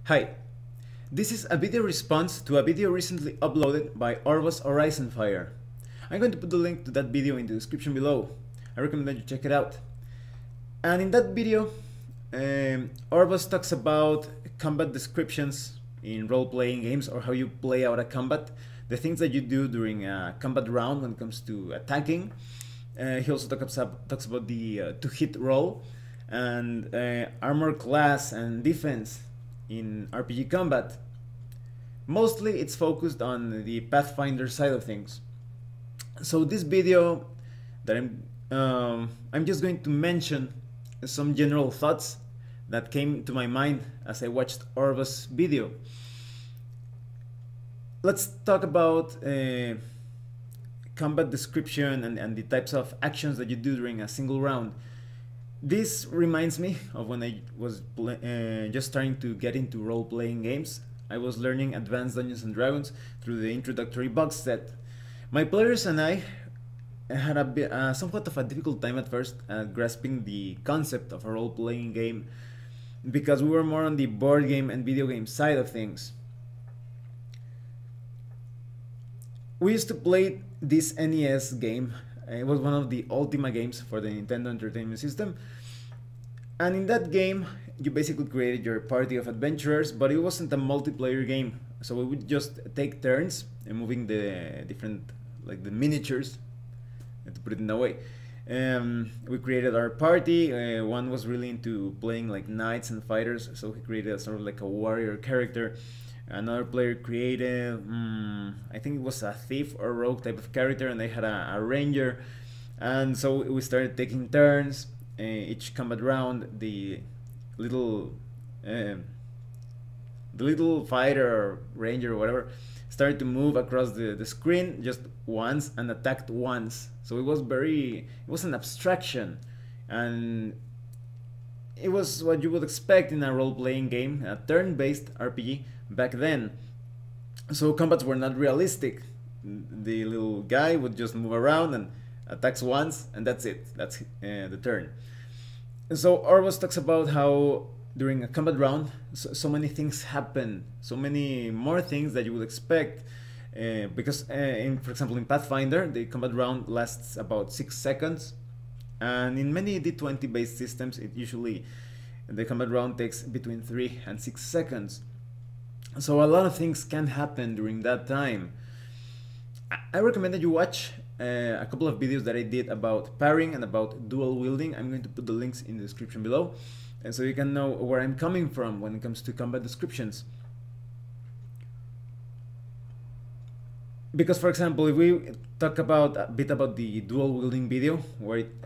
Hi, this is a video response to a video recently uploaded by Orvos Horizonfire. I'm going to put the link to that video in the description below. I recommend that you check it out. And in that video, Orvos talks about combat descriptions in role-playing games, or how you play out a combat, the things that you do during a combat round when it comes to attacking. He also talks about the to-hit roll and armor class and defense in RPG combat. Mostly it's focused on the Pathfinder side of things. So this video that I'm just going to mention some general thoughts that came to my mind as I watched Orvos' video. Let's talk about combat description and the types of actions that you do during a single round. This reminds me of when I was just starting to get into role-playing games. I was learning Advanced Dungeons and Dragons through the introductory box set. My players and I had somewhat of a difficult time at first grasping the concept of a role-playing game, because we were more on the board game and video game side of things. We used to play this NES game. It was one of the Ultima games for the Nintendo Entertainment System. And in that game, you basically created your party of adventurers, but it wasn't a multiplayer game. So we would just take turns and moving the different, like the miniatures, to put it in a way. We created our party. One was really into playing like knights and fighters, so he created sort of like a warrior character. Another player created, I think it was a thief or rogue type of character, and they had a ranger. And so we started taking turns. Each combat round, the little fighter or ranger or whatever started to move across the screen just once and attacked once. So it was an abstraction, and it was what you would expect in a role-playing game, a turn-based RPG back then. So combats were not realistic. The little guy would just move around and attacks once, and that's it. That's the turn. And so Orvos talks about how during a combat round, so many things happen, so many more things that you would expect. Because, for example, in Pathfinder, the combat round lasts about 6 seconds. And in many D20 based systems, the combat round takes between 3 and 6 seconds. So a lot of things can happen during that time. I recommend that you watch a couple of videos that I did about parrying and about dual wielding. I'm going to put the links in the description below, and so you can know where I'm coming from when it comes to combat descriptions. Because, for example, if we talk about a bit about the dual wielding video, where it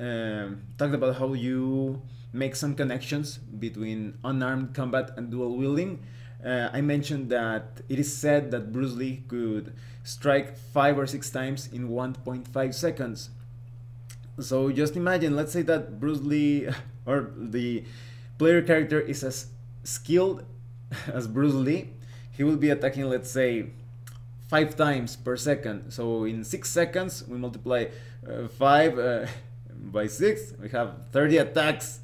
talked about how you make some connections between unarmed combat and dual wielding, I mentioned that it is said that Bruce Lee could strike 5 or 6 times in 1.5 seconds. So just imagine, let's say that Bruce Lee or the player character is as skilled as Bruce Lee. He will be attacking, let's say, 5 times per second. So in 6 seconds, we multiply 5 by 6, we have 30 attacks.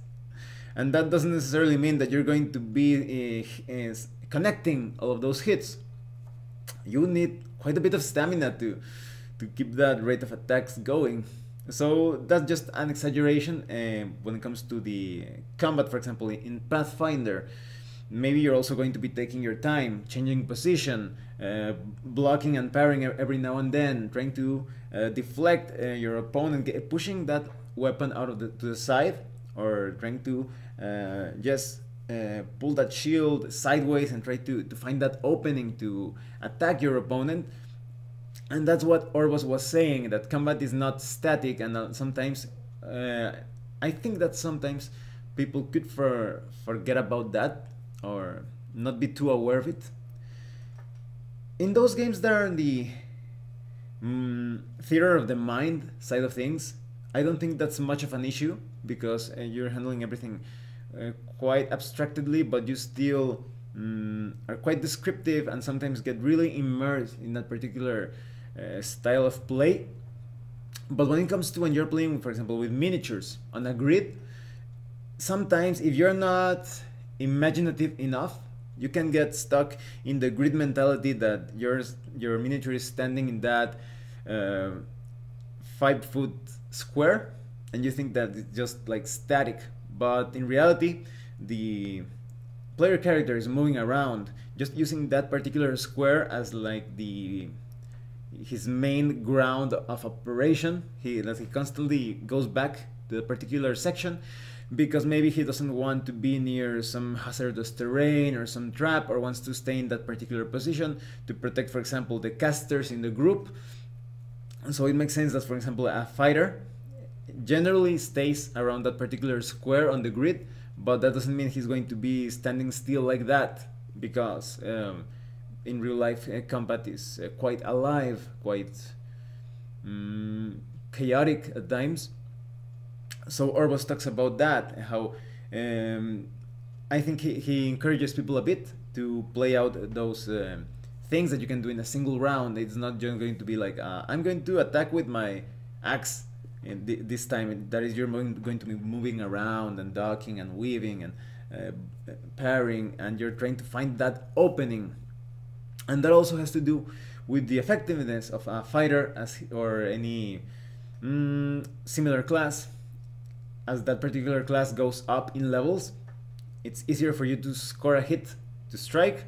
And that doesn't necessarily mean that you're going to be connecting all of those hits. You need quite a bit of stamina to keep that rate of attacks going. So that's just an exaggeration when it comes to the combat. For example, in Pathfinder, maybe you're also going to be taking your time, changing position, blocking and parrying every now and then, trying to deflect your opponent, pushing that weapon out of to the side, or trying to just pull that shield sideways and try to find that opening to attack your opponent. And that's what Orvos was saying, that combat is not static, and sometimes I think that sometimes people could forget about that or not be too aware of it. In those games that are in the theater of the mind side of things, I don't think that's much of an issue, because you're handling everything quite abstractedly, but you still are quite descriptive and sometimes get really immersed in that particular style of play. But when it comes to when you're playing, for example, with miniatures on a grid, sometimes if you're not imaginative enough, You can get stuck in the grid mentality that your miniature is standing in that 5-foot square, and you think that it's just like static, but in reality the player character is moving around, just using that particular square as like his main ground of operation. He constantly goes back to the particular section because maybe he doesn't want to be near some hazardous terrain or some trap, or wants to stay in that particular position to protect, for example, the casters in the group. So it makes sense that, for example, a fighter generally stays around that particular square on the grid, but that doesn't mean he's going to be standing still like that, because in real life combat is quite alive, quite chaotic at times. So Orvos talks about that, how I think he encourages people a bit to play out those things that you can do in a single round. It's not just going to be like, I'm going to attack with my axe this time. That is, you're going to be moving around and ducking and weaving and parrying, and you're trying to find that opening. And that also has to do with the effectiveness of a fighter or any similar class. As that particular class goes up in levels, it's easier for you to score a hit, to strike,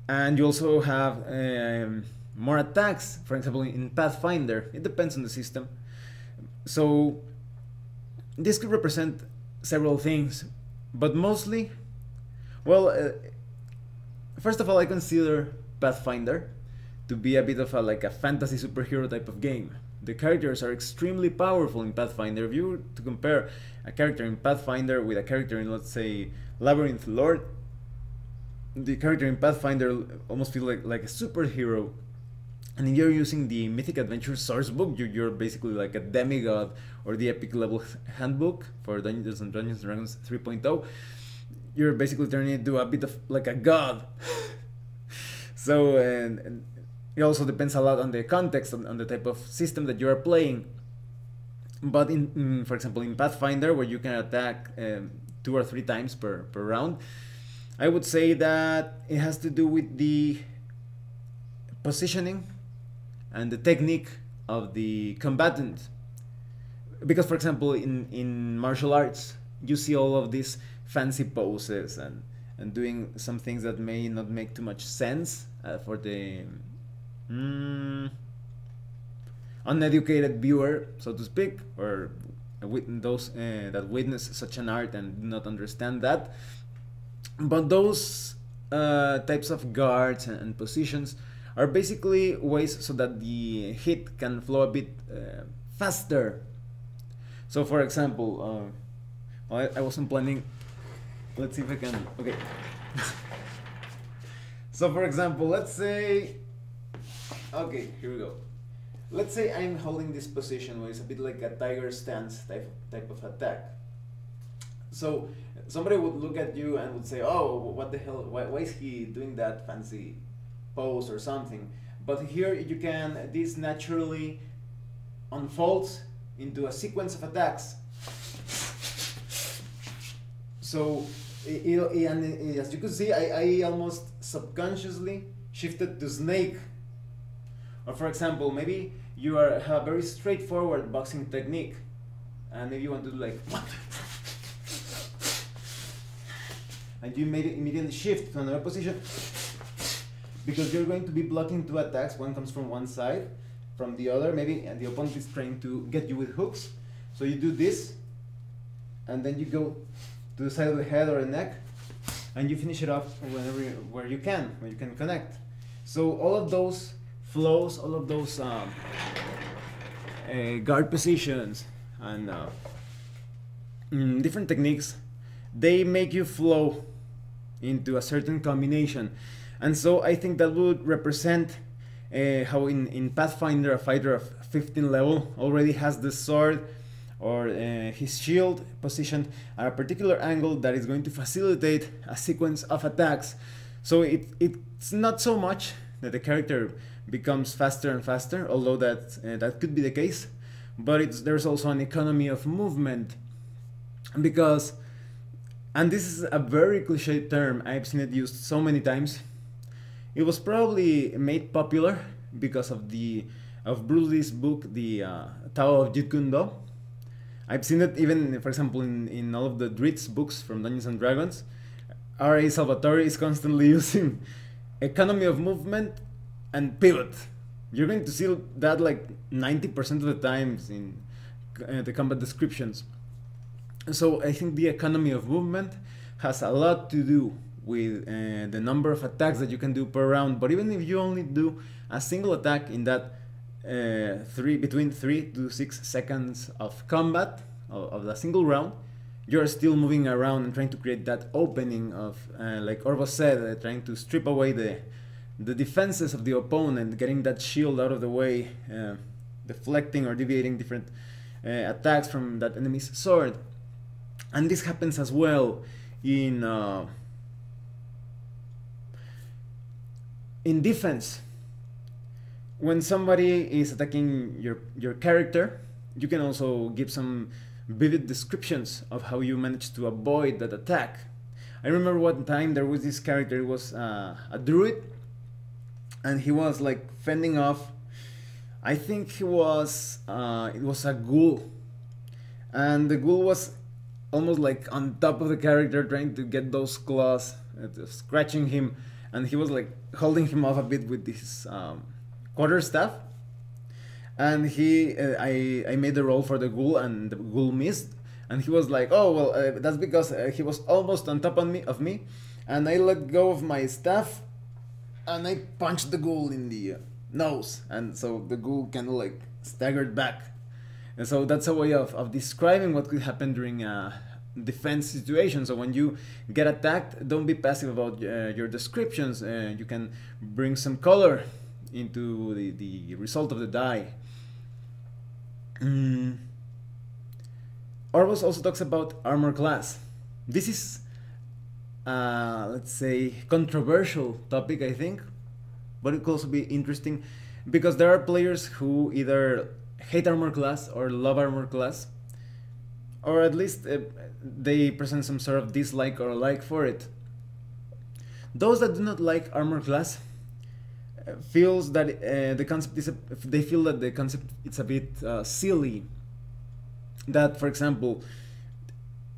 and you also have more attacks. For example, in Pathfinder, it depends on the system. So this could represent several things, but mostly, well, first of all, I consider Pathfinder to be a bit of like a fantasy superhero type of game. The characters are extremely powerful in Pathfinder. If you were to compare a character in Pathfinder with a character in, let's say, Labyrinth Lord, the character in Pathfinder almost feels like a superhero. And if you're using the Mythic Adventure source book, you're basically like a demigod, or the epic level handbook for Dungeons and Dragons 3.0. You're basically turning into a bit of like a god. So, and it also depends a lot on the context, on the type of system that you are playing. But for example, in Pathfinder, where you can attack 2 or 3 times per round, I would say that it has to do with the positioning and the technique of the combatant. Because, for example, in martial arts, you see all of these fancy poses and doing some things that may not make too much sense for the uneducated viewer, so to speak, or those that witness such an art and do not understand that. But those types of guards and positions are basically ways so that the hit can flow a bit faster. So, for example, I wasn't planning. Let's see if I can. Okay. So, for example, let's say. Okay, here we go. Let's say I'm holding this position where it's a bit like a tiger stance type of attack. So somebody would look at you and would say, "Oh, what the hell? Why is he doing that fancy pose or something?" But here this naturally unfolds into a sequence of attacks. So, and as you can see, I almost subconsciously shifted to snake. Or, for example, maybe you have a very straightforward boxing technique, and maybe you want to do like, and you immediately shift to another position, because you're going to be blocking 2 attacks. One comes from one side, from the other, maybe, and the opponent is trying to get you with hooks. So you do this, and then you go to the side of the head or the neck, and you finish it off where you can connect. So all of those flows, all of those guard positions and different techniques, they make you flow into a certain combination. And so I think that would represent how in Pathfinder, a fighter of 15 level already has the sword or his shield positioned at a particular angle that is going to facilitate a sequence of attacks. So it's not so much that the character becomes faster and faster, although that could be the case, but there's also an economy of movement, because And this is a very cliche term. I've seen it used so many times. It was probably made popular because of Bruce Lee's book, the Tao of Jeet Kune Do. I've seen it even, for example, in all of the Dritz books from Dungeons and Dragons. R.A. Salvatore is constantly using economy of movement and pivot. You're going to see that like 90% of the times in the combat descriptions. So I think the economy of movement has a lot to do with the number of attacks that you can do per round. But even if you only do a single attack in that between 3 to 6 seconds of combat of the single round, you're still moving around and trying to create that opening of, like Orvos said, trying to strip away the defenses of the opponent, getting that shield out of the way, deflecting or deviating different attacks from that enemy's sword. And this happens as well in defense. When somebody is attacking your character, you can also give some vivid descriptions of how you managed to avoid that attack. I remember one time there was this character, it was a druid, and he was like fending off, I think it was a ghoul, and the ghoul was almost like on top of the character trying to get those claws, scratching him, and he was like holding him off a bit with his quarterstaff. And I made the roll for the ghoul, and the ghoul missed. And he was like, "Oh well, that's because he was almost on top of me, and I let go of my staff, and I punched the ghoul in the nose, and so the ghoul kind of like staggered back." And so that's a way of describing what could happen during a defense situation. So when you get attacked, don't be passive about your descriptions. You can bring some color into the result of the die. Orvos also talks about armor class. This is, let's say, controversial topic, I think, but it could also be interesting because there are players who either hate armor class or love armor class, or at least they present some sort of dislike or like for it. Those that do not like armor class feels that the concept is they feel that the concept is a bit silly. That, for example,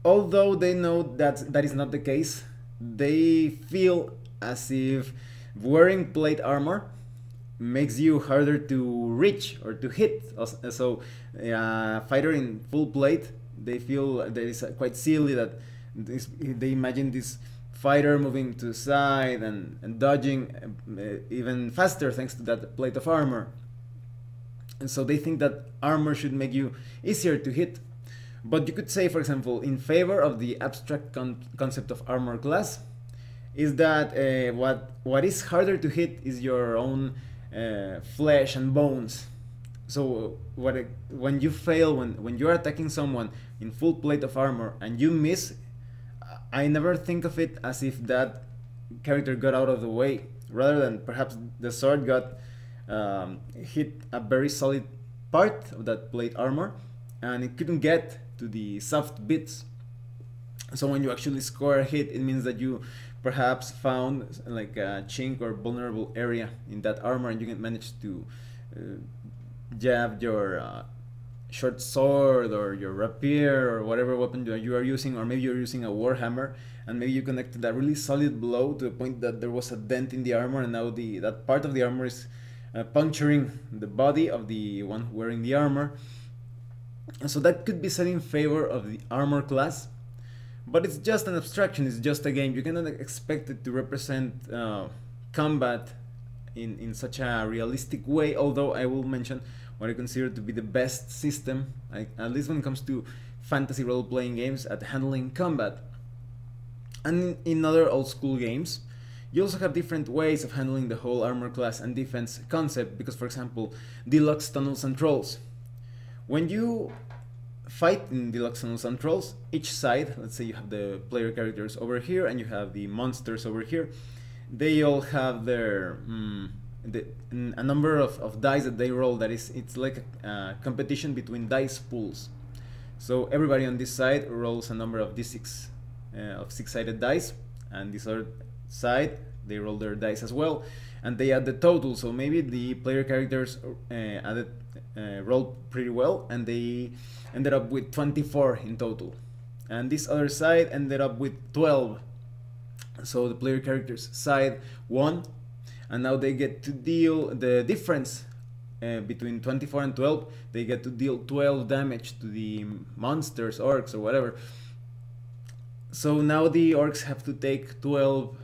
although they know that that is not the case, they feel as if wearing plate armor makes you harder to reach or to hit. So a fighter in full plate, they feel that it's quite silly that they imagine this fighter moving to the side and dodging even faster thanks to that plate of armor. And so they think that armor should make you easier to hit. But you could say, for example, in favor of the abstract concept of armor class, is that what is harder to hit is your own flesh and bones. So when you fail, when you're attacking someone in full plate of armor and you miss, I never think of it as if that character got out of the way, rather than perhaps the sword got hit a very solid part of that plate armor and it couldn't get to the soft bits. So when you actually score a hit, it means that you perhaps found like a chink or vulnerable area in that armor and you can manage to jab your short sword or your rapier or whatever weapon you are using, or maybe you're using a warhammer and maybe you connected a really solid blow to the point that there was a dent in the armor, and now that part of the armor is puncturing the body of the one wearing the armor. So that could be said in favor of the armor class, but it's just an abstraction, it's just a game. You cannot expect it to represent combat in such a realistic way, although I will mention what I consider to be the best system, at least when it comes to fantasy role-playing games, at handling combat. And in other old-school games, you also have different ways of handling the whole armor class and defense concept, because, for example, deluxe tunnels and trolls. When you fight in deluxe tunnels and trolls, each side, let's say you have the player characters over here and you have the monsters over here, they all have their a number of dice that they roll. That is, it's like a competition between dice pools. So everybody on this side rolls a number of d6 of six-sided dice, and this other side they roll their dice as well, and they add the total. So maybe the player characters rolled pretty well, and they ended up with 24 in total, and this other side ended up with 12. So the player characters side won, and now they get to deal the difference between 24 and 12. They get to deal 12 damage to the monsters, orcs, or whatever. So now the orcs have to take 12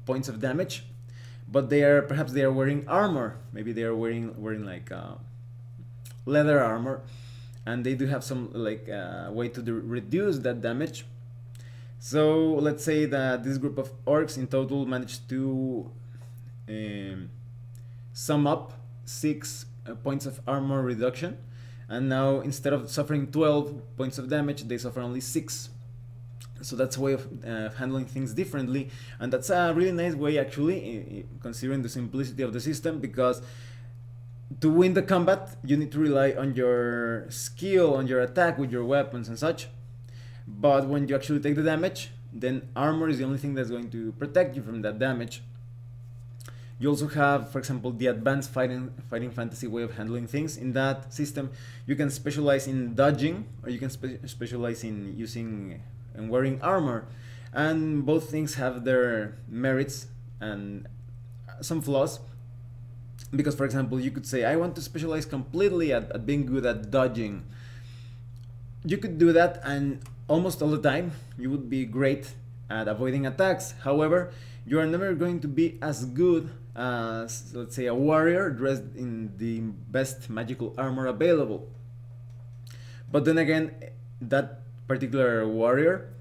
points of damage, but perhaps they are wearing armor. Maybe they are wearing like leather armor, and they do have some like way to reduce that damage. So let's say that this group of orcs in total managed to sum up 6 points of armor reduction, and now instead of suffering 12 points of damage, they suffer only 6. So that's a way of handling things differently, and that's a really nice way actually, considering the simplicity of the system, because to win the combat you need to rely on your skill, on your attack with your weapons and such. But when you actually take the damage, then armor is the only thing that's going to protect you from that damage. You also have, for example, the advanced fighting fantasy way of handling things. In that system, you can specialize in dodging, or you can specialize in using and wearing armor, and both things have their merits and some flaws. Because, for example, you could say, I want to specialize completely at being good at dodging. You could do that, and almost all the time you would be great at avoiding attacks. However, you are never going to be as good as, let's say, a warrior dressed in the best magical armor available. But then again, that particular warrior,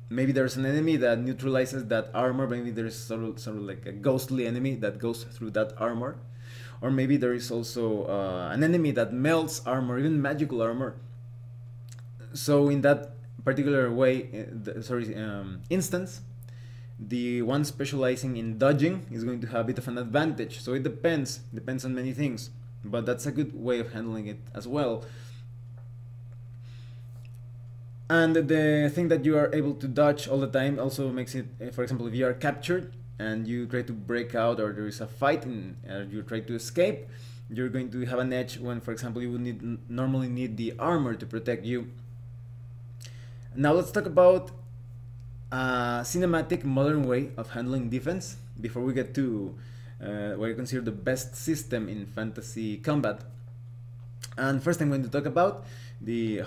maybe there's an enemy that neutralizes that armor. Maybe there's sort of like a ghostly enemy that goes through that armor, or maybe there is also an enemy that melts armor, even magical armor. So in that particular way, instance, the one specializing in dodging is going to have a bit of an advantage. So it depends on many things, but that's a good way of handling it as well. And the thing that you are able to dodge all the time also makes it, for example, if you are captured and you try to break out, or there is a fight and you try to escape, you're going to have an edge when, for example, you would normally need the armor to protect you. Now let's talk about a cinematic modern way of handling defense before we get to what I consider the best system in fantasy combat. And first I'm going to talk about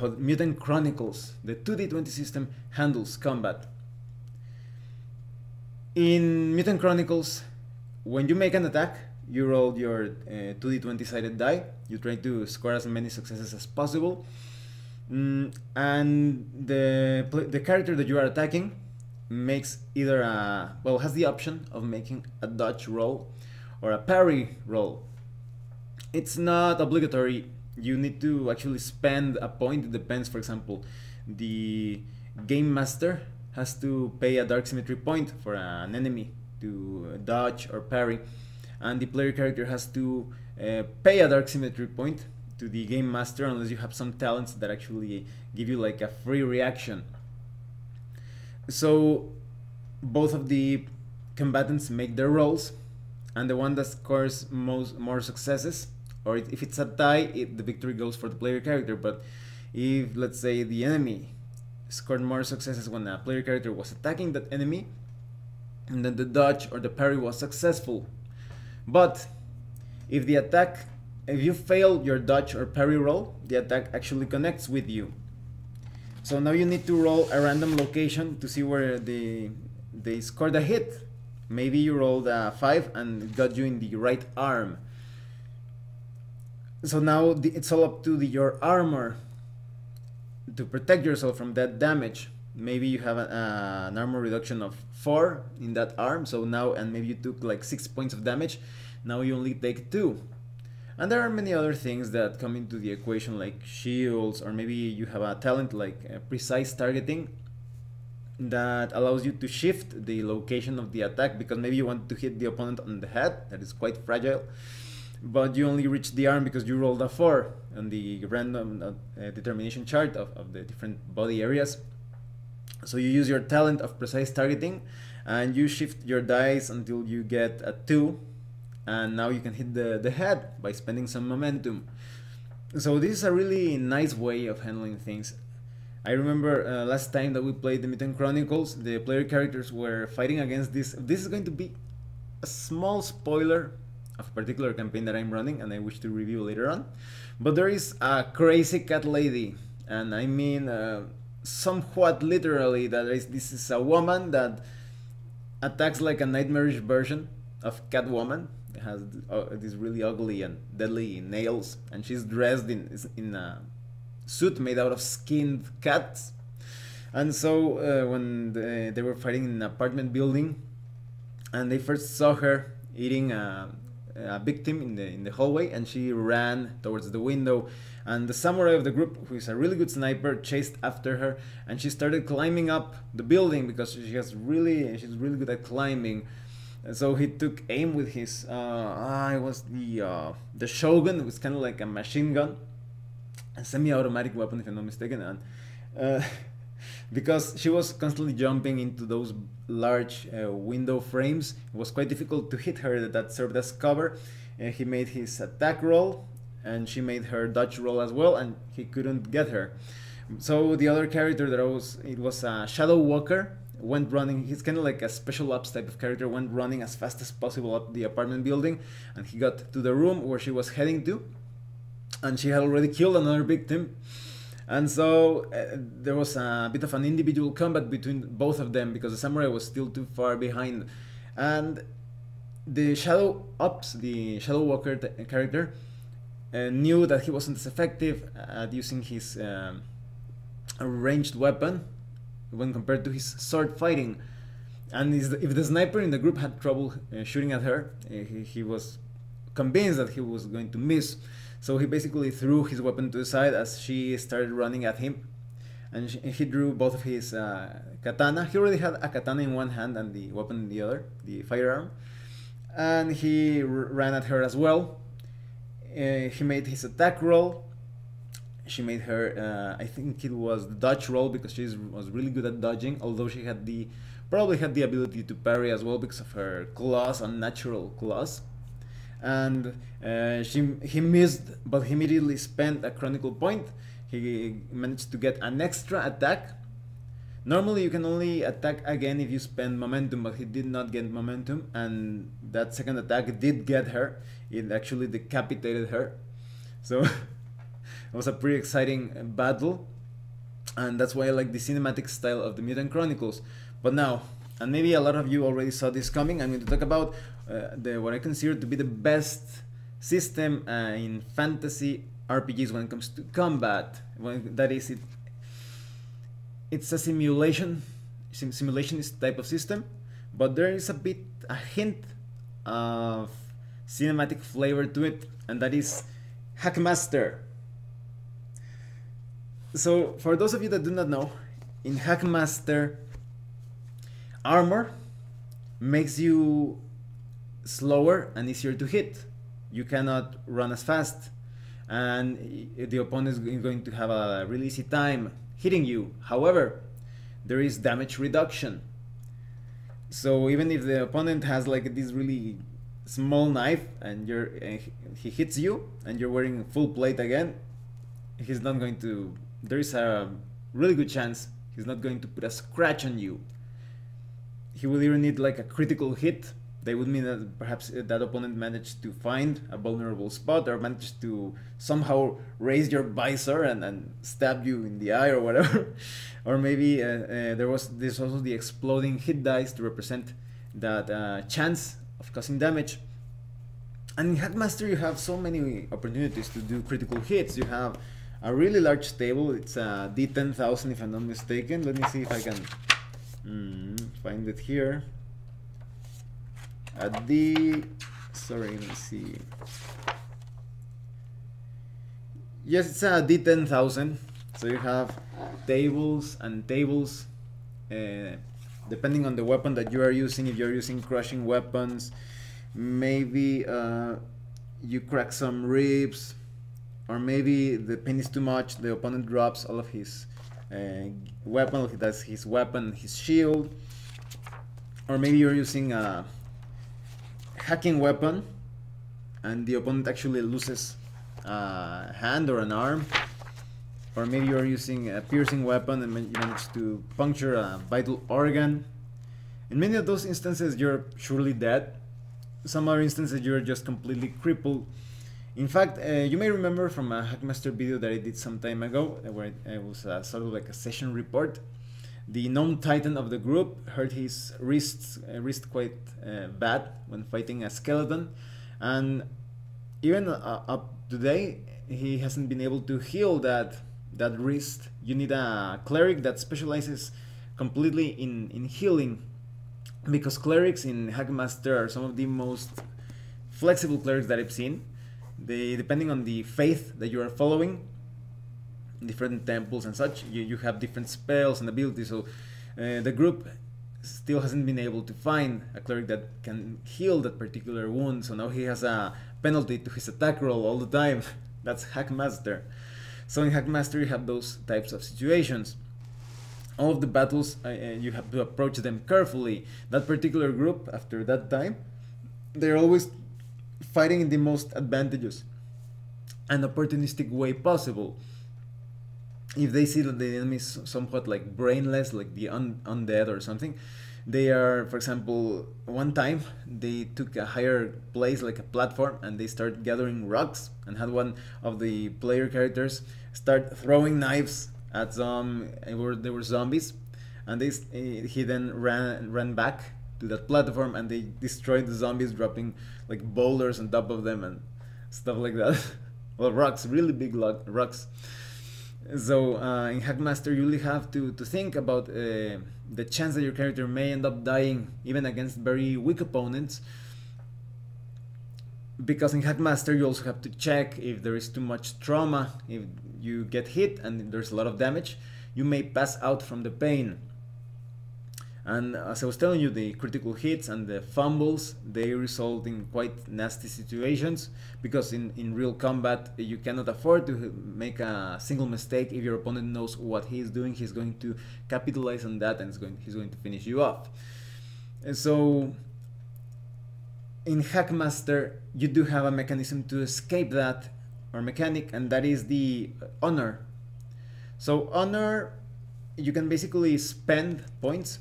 how Mutant Chronicles, the 2d20 system, handles combat. In Mutant Chronicles, when you make an attack, you roll your 2d20 sided die. You try to score as many successes as possible. And the character that you are attacking makes either has the option of making a dodge roll or a parry roll. It's not obligatory. You need to actually spend a point. It depends. For example, the game master has to pay a dark symmetry point for an enemy to dodge or parry, and the player character has to pay a dark symmetry point to the game master, unless you have some talents that actually give you like a free reaction. So both of the combatants make their rolls, and the one that scores more successes, or if it's a tie, the victory goes for the player character. But if, let's say, the enemy scored more successes when a player character was attacking that enemy, and then the dodge or the parry was successful. But if you fail your dodge or parry roll, the attack actually connects with you. So now you need to roll a random location to see where they scored a hit. Maybe you rolled a 5 and it got you in the right arm. So now it's all up to your armor to protect yourself from that damage. Maybe you have an armor reduction of 4 in that arm, so now, and maybe you took like 6 points of damage, now you only take 2. And there are many other things that come into the equation, like shields, or maybe you have a talent like precise targeting that allows you to shift the location of the attack, because maybe you want to hit the opponent on the head, that is quite fragile, but you only reach the arm because you rolled a 4 on the random determination chart of the different body areas. So you use your talent of precise targeting, and you shift your dice until you get a 2, and now you can hit the head by spending some momentum. So this is a really nice way of handling things. I remember last time that we played the Mutant Chronicles, the player characters were fighting against this. This is going to be a small spoiler of a particular campaign that I'm running and I wish to review later on. But there is a crazy cat lady, and I mean somewhat literally that this is a woman that attacks like a nightmarish version of Catwoman. It has these really ugly and deadly nails, and she's dressed in a suit made out of skinned cats. And so when they were fighting in an apartment building, and they first saw her eating a victim in the hallway, and she ran towards the window, and the samurai of the group, who is a really good sniper, chased after her, and she started climbing up the building because she's really good at climbing. And so he took aim with his it was the Shogun. It was kind of like a machine gun, a semi-automatic weapon if I'm not mistaken, and because she was constantly jumping into those large window frames, it was quite difficult to hit her. That served as cover. He made his attack roll, and she made her dodge roll as well, and he couldn't get her. So the other character that was a Shadow Walker, went running. He's kind of like a special ops type of character, went running as fast as possible up the apartment building, and he got to the room where she was heading to, and she had already killed another victim. And so there was a bit of an individual combat between both of them because the samurai was still too far behind. And the Shadow Ops, the Shadow Walker character, knew that he wasn't as effective at using his ranged weapon when compared to his sword fighting. And if the sniper in the group had trouble shooting at her, he was convinced that he was going to miss. So he basically threw his weapon to the side as she started running at him, and he drew both of his katana. He already had a katana in one hand and the weapon in the other, the firearm, and he ran at her as well. He made his attack roll. She made her, I think it was the dodge roll, because she was really good at dodging, although she had probably had the ability to parry as well because of her claws, unnatural claws. And he missed, but he immediately spent a chronicle point. He managed to get an extra attack. Normally you can only attack again if you spend momentum, but he did not get momentum, and that second attack did get her. It actually decapitated her. So it was a pretty exciting battle, and that's why I like the cinematic style of the Mutant Chronicles. But now, and maybe a lot of you already saw this coming, I'm going to talk about what I consider to be the best system in fantasy RPGs when it comes to combat. That is, it's a simulationist type of system, but there is a hint of cinematic flavor to it, and that is Hackmaster. So for those of you that do not know, in Hackmaster, armor makes you slower and easier to hit. You cannot run as fast, and the opponent is going to have a really easy time hitting you. However, there is damage reduction. So even if the opponent has like this really small knife and he hits you and you're wearing full plate again, he's not going to. There is a really good chance he's not going to put a scratch on you. He will either need like a critical hit. They would mean that perhaps that opponent managed to find a vulnerable spot, or managed to somehow raise your visor and stab you in the eye or whatever. Or maybe there's also the exploding hit dice to represent that chance of causing damage. And in Hackmaster you have so many opportunities to do critical hits. You have a really large table. It's a D10,000 if I'm not mistaken. Let me see if I can find it here. Sorry, let me see. Yes, it's a D10,000. So you have tables and tables, depending on the weapon that you are using. If you're using crushing weapons, maybe you crack some ribs, or maybe the pain is too much, the opponent drops all of his weapon. That's his weapon, his shield. Or maybe you're using a hacking weapon and the opponent actually loses a hand or an arm. Or maybe you're using a piercing weapon and you manage to puncture a vital organ. In many of those instances, you're surely dead. Some other instances, you're just completely crippled. In fact, you may remember from a Hackmaster video that I did some time ago, where it was sort of like a session report. The gnome titan of the group hurt his wrist quite bad when fighting a skeleton, and even up today, he hasn't been able to heal that wrist. You need a cleric that specializes completely in healing, because clerics in Hackmaster are some of the most flexible clerics that I've seen. They, depending on the faith that you are following, different temples and such, you have different spells and abilities. So the group still hasn't been able to find a cleric that can heal that particular wound. So now he has a penalty to his attack roll all the time. That's Hackmaster. So in Hackmaster you have those types of situations. All of the battles, you have to approach them carefully. That particular group, after that time, they're always fighting in the most advantageous and opportunistic way possible. If they see that the enemy is somewhat like brainless, like the undead or something, they are, for example, one time they took a higher place, like a platform, and they started gathering rocks and had one of the player characters start throwing knives at some, there were zombies, and he then ran back to that platform and they destroyed the zombies, dropping like boulders on top of them and stuff like that. Well, rocks, really big rocks. So in Hackmaster you really have to think about the chance that your character may end up dying even against very weak opponents, because in Hackmaster you also have to check if there is too much trauma. If you get hit and there's a lot of damage, you may pass out from the pain. And as I was telling you, the critical hits and the fumbles, they result in quite nasty situations, because in real combat you cannot afford to make a single mistake. If your opponent knows what he's doing, he's going to capitalize on that and he's going to finish you off. And so in Hackmaster you do have a mechanism to escape that, or mechanic, and that is the honor. So honor, you can basically spend points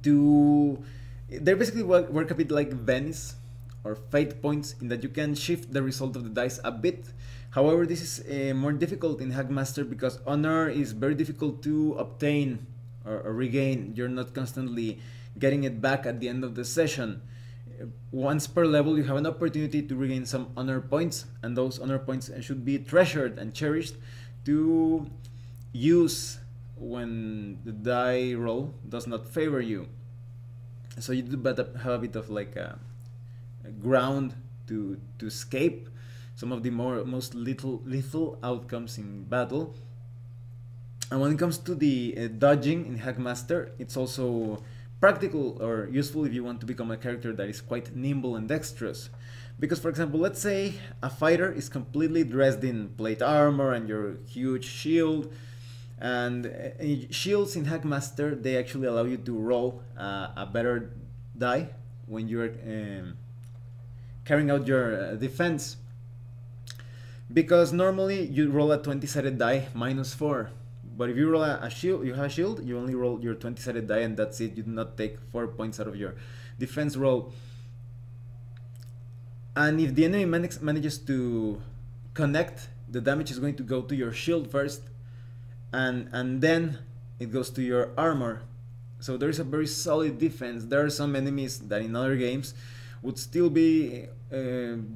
to, they basically work a bit like Venice or fate points, in that you can shift the result of the dice a bit. However, this is more difficult in Hackmaster because honor is very difficult to obtain or regain. You're not constantly getting it back at the end of the session. Once per level you have an opportunity to regain some honor points, and those honor points should be treasured and cherished to use when the die roll does not favor you. So you do better have a bit of like a ground to escape some of the most lethal outcomes in battle. And when it comes to the dodging in Hackmaster, it's also practical or useful if you want to become a character that is quite nimble and dexterous. Because, for example, let's say a fighter is completely dressed in plate armor and your huge shield. And shields in Hackmaster, they actually allow you to roll a better die when you're carrying out your defense. Because normally you roll a 20-sided die -4. But if you roll a shield, you have a shield, you only roll your 20-sided die and that's it. You do not take 4 points out of your defense roll. And if the enemy manages to connect, the damage is going to go to your shield first, and then it goes to your armor. So there is a very solid defense. There are some enemies that in other games would still be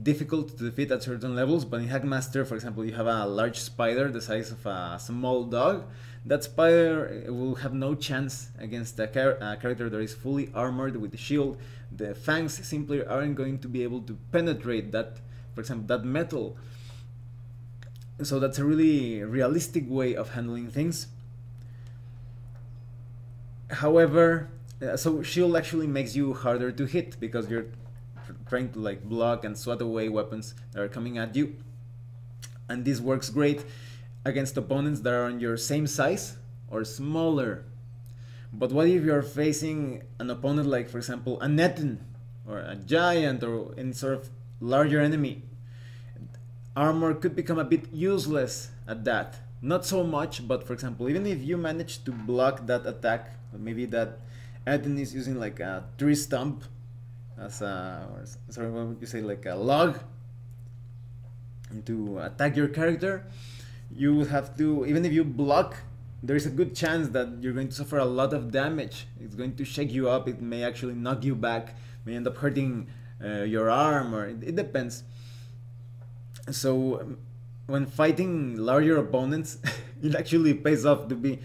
difficult to defeat at certain levels, but in Hackmaster, for example, you have a large spider the size of a small dog. That spider will have no chance against a character that is fully armored with the shield. The fangs simply aren't going to be able to penetrate that, for example, that metal. So that's a really realistic way of handling things. However, so shield actually makes you harder to hit because you're trying to like block and swat away weapons that are coming at you, and this works great against opponents that are on your same size or smaller. But what if you're facing an opponent like, for example, a Netin or a giant or any sort of larger enemy? Armor could become a bit useless at that. Not so much, but for example, even if you manage to block that attack, maybe that Eden is using like a tree stump as a, or, sorry, what would you say, like a log to attack your character, you would have to, even if you block, there is a good chance that you're going to suffer a lot of damage. It's going to shake you up, it may actually knock you back, may end up hurting your arm, or it depends. So when fighting larger opponents, it actually pays off to be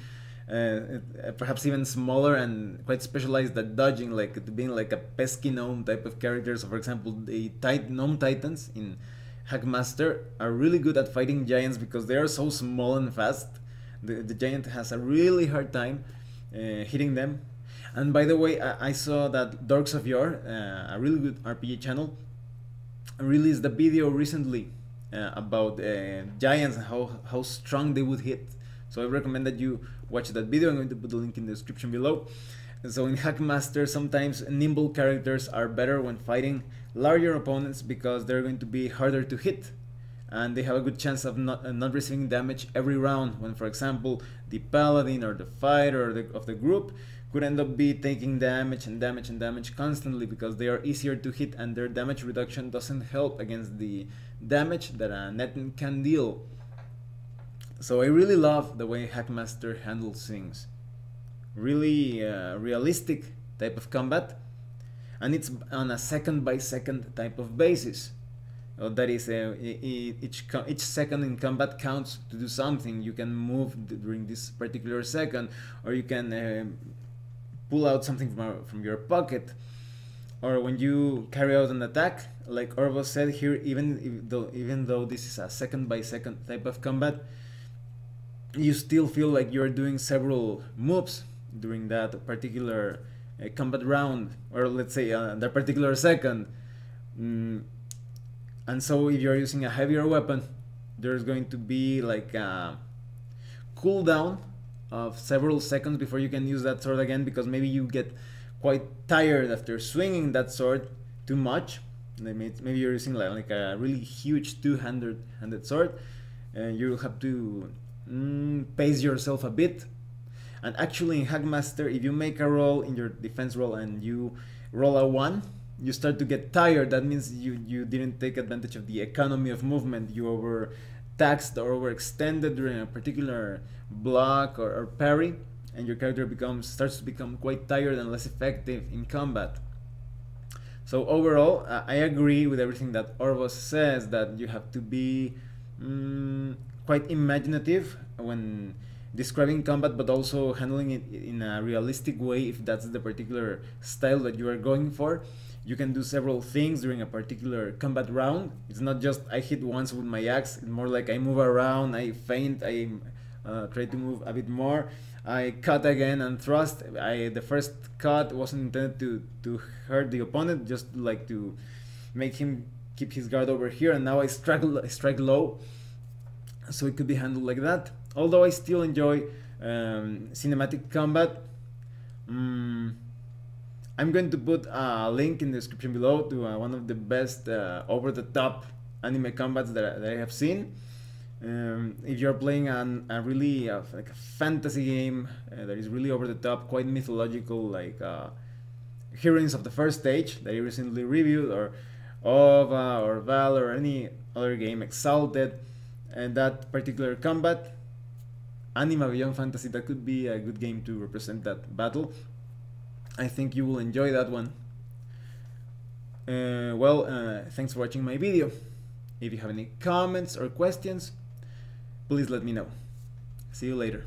perhaps even smaller and quite specialized at dodging, like being like a pesky gnome type of character. So for example, the gnome titans in Hackmaster are really good at fighting giants because they are so small and fast. The giant has a really hard time hitting them. And by the way, I saw that Dorks Of Yore, a really good RPG channel, released a video recently about giants and how strong they would hit. So I recommend that you watch that video. I'm going to put the link in the description below. And so in Hackmaster, sometimes nimble characters are better when fighting larger opponents because they're going to be harder to hit, and they have a good chance of not receiving damage every round, when for example the paladin or the fighter of the group could end up be taking damage and damage and damage constantly because they are easier to hit and their damage reduction doesn't help against the damage that a Netin can deal. So I really love the way Hackmaster handles things. Really realistic type of combat, and it's on a second by second type of basis. That is, each second in combat counts to do something. You can move during this particular second, or you can pull out something from your pocket, or when you carry out an attack, like Orvos said here, even though this is a second by second type of combat, you still feel like you're doing several moves during that particular combat round, or let's say that particular second. And so if you're using a heavier weapon, there's going to be like a cooldown of several seconds before you can use that sword again, because maybe you get quite tired after swinging that sword too much. Maybe you're using like a really huge two-handed sword, and you'll have to pace yourself a bit. And actually in Hackmaster, if you make a roll in your defense roll and you roll a 1, you start to get tired. That means you didn't take advantage of the economy of movement. You overtaxed or overextended during a particular block or parry, and your character starts to become quite tired and less effective in combat. So overall, I agree with everything that Orvos says, that you have to be quite imaginative when describing combat, but also handling it in a realistic way if that's the particular style that you are going for. You can do several things during a particular combat round. It's not just I hit once with my axe, it's more like I move around, I feint, I try to move a bit more, I cut again and thrust. The first cut wasn't intended to hurt the opponent, just like to make him keep his guard over here, and now I strike low. So it could be handled like that. Although I still enjoy cinematic combat. I'm going to put a link in the description below to one of the best over-the-top anime combats that I have seen. If you're playing a really like a fantasy game that is really over-the-top, quite mythological, like Heroines of the First Stage that I recently reviewed, or OVA or Val, or any other game, Exalted, and that particular combat, Anima Beyond Fantasy, that could be a good game to represent that battle. I think you will enjoy that one. Thanks for watching my video. If you have any comments or questions, please let me know. See you later.